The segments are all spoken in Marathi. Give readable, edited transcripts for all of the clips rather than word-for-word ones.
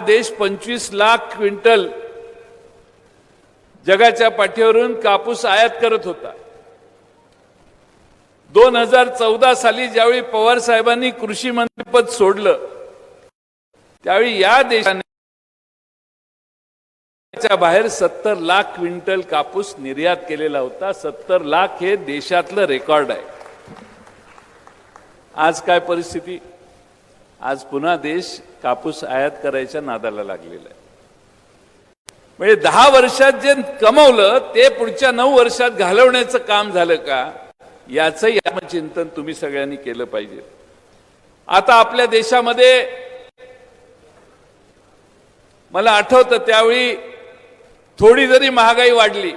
देश 25 लाख क्विंटल जगाच्या पाठीवरून कापूस आयात करत होता। 2014 साली ज्यावेळी पवार साहेबांनी कृषी मंत्रीपद सोडलं त्यावेळी या देशाने बाहेर 70 लाख क्विंटल कापूस निर्यात केलेला होता। 70 लाख हे देशातलं रेकॉर्ड आहे। आज काय परिस्थिती? आज पुन्हा देश कापूस आयात करायच्या नादाला लागलेला आहे। म्हणजे 10 वर्षात जे कमवलं ते पुढच्या 9 वर्षात घालवण्याचं काम झालं का, याचंही आत्मचिंतन तुम्ही सगळ्यांनी केलं पाहिजे। आता आपल्या देशामध्ये मला आठवतं त्यावेळी थोडी जरी महागाई वाढली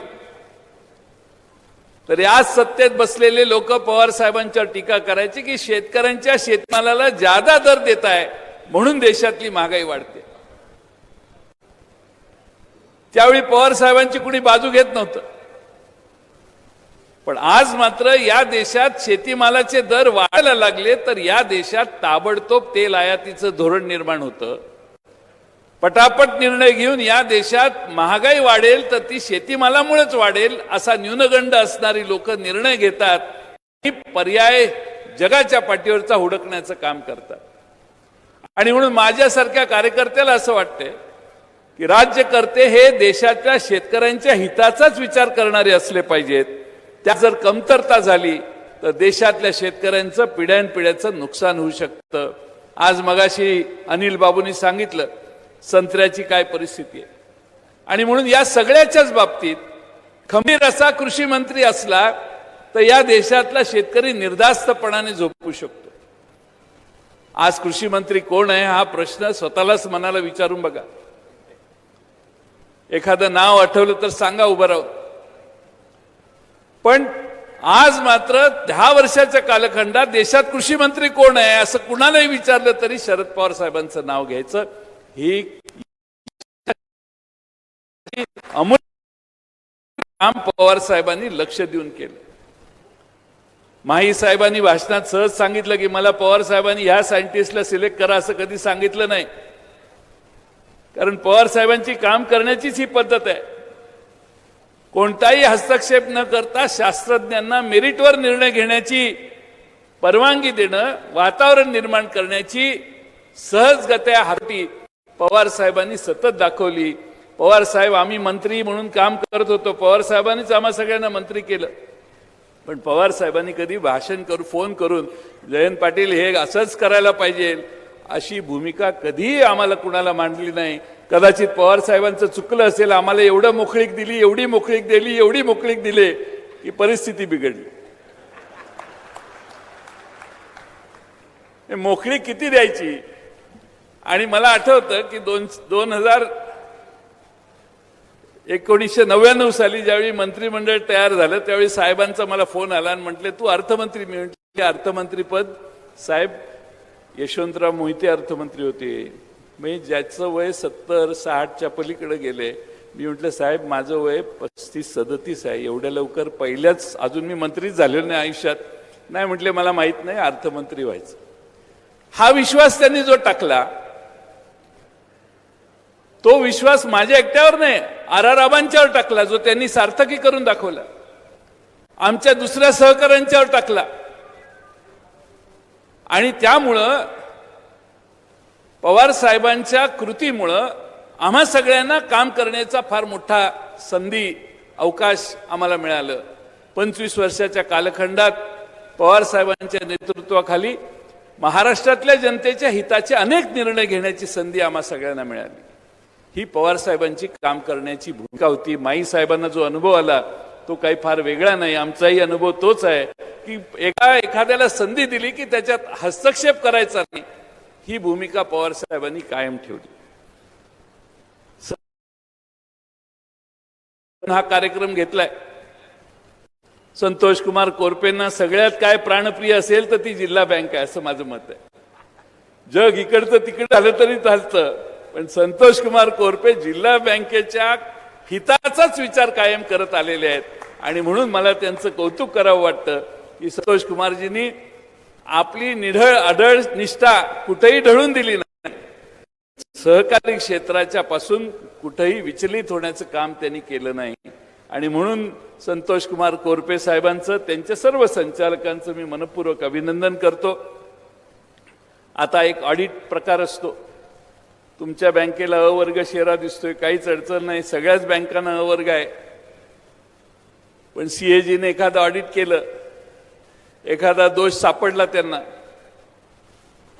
तरी आज सत्तेत बसलेले लोक पवार साहेबांच्यावर टीका करायचे की शेतकऱ्यांच्या शेतमालाला जादा दर देत आहे म्हणून देशातली महागाई वाढते। त्यावेळी पवार साहेबांची कुणी बाजू घेत नव्हतं, पण आज मात्र या देशात शेतीमालाचे दर वाढायला लागले तर या देशात ताबडतोब तेल आयातीचं धोरण निर्माण होतं। पटापट निर्णय घेऊन या देशात महागाई वाढेल तर ती शेतीमालामुळेच वाढेल असा न्यूनगंड असणारी लोक निर्णय घेतात, ही पर्याय जगाच्या पाठीवरचा हुडकण्याचं काम करतात। आणि म्हणून माझ्यासारख्या कार्यकर्त्याला असं वाटतंय की राज्यकर्ते हे देशाच्या शेतकऱ्यांच्या हिताचाच विचार करणारे असले पाहिजेत। त्या जर कमतरता झाली तर देशातल्या शेतकऱ्यांचं पिढ्यानपिढ्याचं नुकसान होऊ शकतं। आज मगाशी अनिल बाबूंनी सांगितलं संत्र्याची काय परिस्थिती आहे, आणि म्हणून या सगळ्याच्याच बाबतीत खंबीर असा कृषी मंत्री असला तर या देशातला शेतकरी निर्धास्तपणाने झोपू शकतो। आज कृषी मंत्री कोण आहे हा प्रश्न स्वतःलाच मनाला विचारून बघा। एखादं नाव आठवलं तर सांगा उभं राहून, पण आज मात्र 10 वर्षाच्या कालखंडात देशात कृषी मंत्री कोण आहे असं कुणालाही विचारलं तरी शरद पवार साहेबांचं नाव घ्यायचं। ही अमूल्य काम पवार साहेबांनी लक्ष देऊन केलं। माही साहेबांनी भाषणात सहज सांगितलं की मला पवार साहेबांनी ह्या सायंटिस्टला सिलेक्ट करा असं कधी सांगितलं नाही, कारण पवार साहेबांची काम करण्याचीच ही पद्धत आहे। कोणताही हस्तक्षेप न करता शास्त्रज्ञांना मेरिटवर निर्णय घेण्याची परवानगी देणं, वातावरण निर्माण करण्याची सहजगत्या हाती पवार साहेबांनी सतत दाखवली। पवार साहेब आम्ही मंत्री म्हणून काम करत होतो, पवार साहेबांनीच आम्हा सगळ्यांना मंत्री केलं, पण पवार साहेबांनी कधी भाषण करून फोन करून जयंत पाटील हे असंच करायला पाहिजे अशी भूमिका कधीही आम्हाला कुणाला मांडली नाही। कदाचित पवार साहेबांचं चुकलं असेल, आम्हाला एवढं मोकळीक दिली, एवढी मोकळीक दिली, एवढी मोकळीक दिली की परिस्थिती बिघडली। मोकळीक किती द्यायची? आणि मला आठवतं की 1999 साली ज्यावेळी मंत्रिमंडळ तयार झालं त्यावेळी साहेबांचा मला फोन आला आणि म्हटले तू अर्थमंत्री। मी म्हटले अर्थमंत्रीपद साहेब यशवंतराव मोहिते अर्थमंत्री होते, मी ज्याचं वय 70-60च्या पलीकडे गेले। मी म्हटलं साहेब माझं वय 35-37 आहे, एवढ्या लवकर पहिल्याच अजून मी मंत्रीच झालेलो नाही आयुष्यात। नाही म्हटले मला माहित नाही, अर्थमंत्री व्हायचं। हा विश्वास त्यांनी जो टाकला तो विश्वास माझ्या एकट्यावर नाही, आराराबांच्यावर टाकला जो त्यांनी सार्थकी करून दाखवला, आमच्या दुसऱ्या सहकाऱ्यांच्यावर टाकला। आणि त्यामुळं पवार साहेबांच्या कृतीमुळं आम्हा सगळ्यांना काम करण्याचा फार मोठा संधी अवकाश आम्हाला मिळालं। 25 वर्षाच्या कालखंडात पवार साहेबांच्या नेतृत्वाखाली महाराष्ट्रातल्या जनतेच्या हिताचे अनेक निर्णय घेण्याची संधी आम्हा सगळ्यांना मिळाली। ही पवार साहेबांची काम करण्याची भूमिका होती। माई साहेबांना जो अनुभव आला तो काही फार वेगळा नाही, आमचाही अनुभव तोच आहे की एखाद्याला संधी दिली की त्याच्यात हस्तक्षेप करायचा नाही, ही भूमिका पवार साहेबांनी कायम ठेवली। हा कार्यक्रम घेतलाय संतोष कुमार कोरपेंना सगळ्यात काय प्राणप्रिय असेल तर ती जिल्हा बँक आहे असं माझं मत आहे। जग इकडचं तिकडे झालं तरी चालतं, पण संतोष कुमार कोरपे जिल्हा बँकेच्या हिताचाच विचार कायम करत आलेले आहेत। आणि म्हणून मला त्यांचं कौतुक करावं वाटतं की संतोष कुमारजींनी आपली निढळ अढळ निष्ठा कुठेही ढळून दिली नाही। सहकारी क्षेत्राच्या पासून कुठेही विचलित होण्याचं काम त्यांनी केलं नाही आणि म्हणून संतोष कुमार कोरपे साहेबांचं त्यांच्या सर्व संचालकांचं मी मनपूर्वक अभिनंदन करतो। आता एक ऑडिट प्रकार असतो, तुमच्या बँकेला अ वर्ग शेरा दिसतोय, काहीच अडचण नाही, सगळ्याच बँकांना अ वर्ग आहे, पण सीएजीने एखादं ऑडिट केलं, एखादा दोष सापडला त्यांना,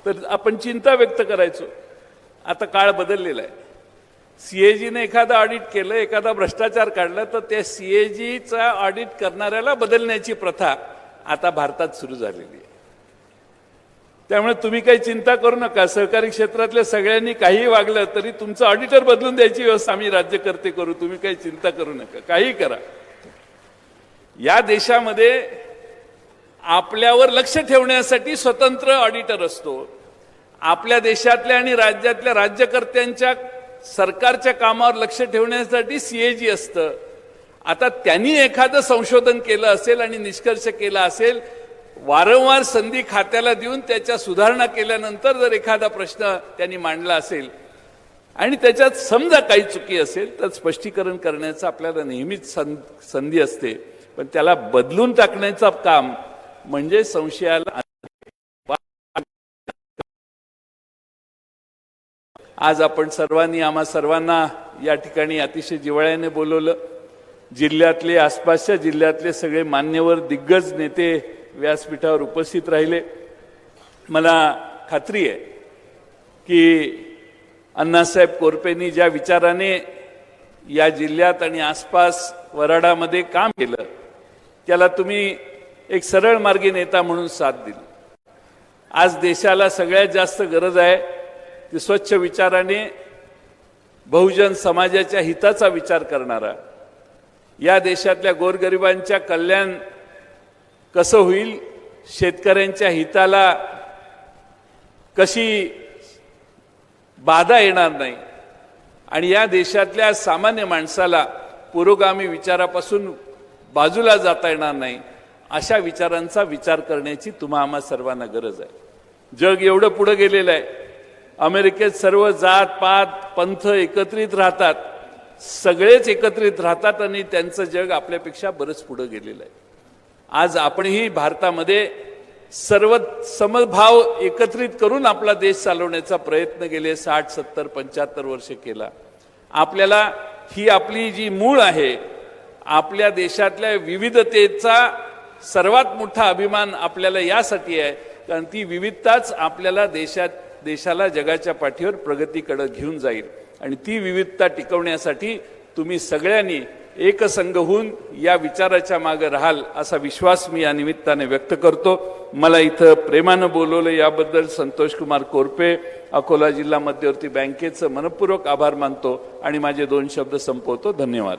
तर आपण चिंता व्यक्त करायचो। आता काळ बदललेला आहे, सीएजीने एखादा ऑडिट केलं, एखादा भ्रष्टाचार काढला, तर त्या सीएजीचा ऑडिट करणाऱ्याला बदलण्याची प्रथा आता भारतात सुरू झालेली आहे। त्यामुळे तुम्ही काही चिंता करू नका, सहकारी क्षेत्रातल्या सगळ्यांनी काही वागलं तरी तुमचं ऑडिटर बदलून द्यायची व्यवस्था आम्ही राज्यकर्ते करू, तुम्ही काही चिंता करू नका, काही करा। या देशामध्ये आपल्यावर लक्ष ठेवण्यासाठी स्वतंत्र ऑडिटर असतो, आपल्या देशातल्या आणि राज्यातल्या राज्यकर्त्यांच्या सरकारच्या कामावर लक्ष ठेवण्यासाठी सीएजी असतं। आता त्यांनी एखादं संशोधन केलं असेल आणि निष्कर्ष केला असेल, वारंवार संधी खात्याला देऊन त्याच्या सुधारणा केल्यानंतर जर एखादा प्रश्न त्यांनी मांडला असेल आणि त्याच्यात समजा काही चुकी असेल तर स्पष्टीकरण करण्याचं आपल्याला नेहमीच संधी असते, पण त्याला बदलून टाकण्याचं काम म्हणजे संशयाला। आज आपण सर्वांनी आम्हा सर्वांना या ठिकाणी अतिशय जिव्हाळ्याने बोलवलं। जिल्ह्यातले, आसपासच्या जिल्ह्यातले सगळे मान्यवर दिग्गज नेते व्यासपीठावर उपस्थित राहिले। मला खात्री आहे की अण्णासाहेब कोरपेंनी ज्या विचाराने या जिल्ह्यात आणि आसपास वराडामध्ये काम केलं, त्याला तुम्ही एक सरळ मार्गी नेता म्हणून साथ दिली। आज देशाला सगळ्यात जास्त गरज आहे ती स्वच्छ विचाराने बहुजन समाजाच्या हिताचा विचार करणारा, या देशातल्या गोरगरिबांच्या कल्याण कसं होईल, शेतकऱ्यांच्या हिताला कशी बाधा येणार नाही आणि या देशातल्या सामान्य माणसाला पुरोगामी विचारापासून बाजूला जाता येणार नाही, अशा विचारांचा विचार करण्याची तुम्हा आम्हा सर्वांना गरज आहे। जग एवढं पुढे गेलेलं आहे, अमेरिकेत सर्व जात पात पंथ एकत्रित राहतात, सगळेच एकत्रित राहतात आणि त्यांचं जग आपल्यापेक्षा बरंच पुढे गेलेलं आहे। आज आपणही भारतामध्ये सर्व समभाव एकत्रित करून आपला देश चालवण्याचा प्रयत्न गेले 60, 70, 75 वर्ष केला। आपल्याला ही आपली जी मूळ आहे, आपल्या देशातल्या विविधतेचा सर्वात मोठा अभिमान आपल्याला यासाठी आहे कारण ती विविधताच आपल्याला देशाला जगाच्या पाठीवर प्रगतीकडे घेऊन जाईल आणि ती विविधता टिकवण्यासाठी तुम्ही सगळ्यांनी एकसंघ होऊन या विचाराच्या मागे राहाल असा विश्वास मी या निमित्ताने व्यक्त करतो। मला इथं प्रेमानं बोलवलं याबद्दल संतोष कुमार कोरपे, अकोला जिल्हा मध्यवर्ती बँकेचं मनपूर्वक आभार मानतो आणि माझे 2 शब्द संपवतो। धन्यवाद।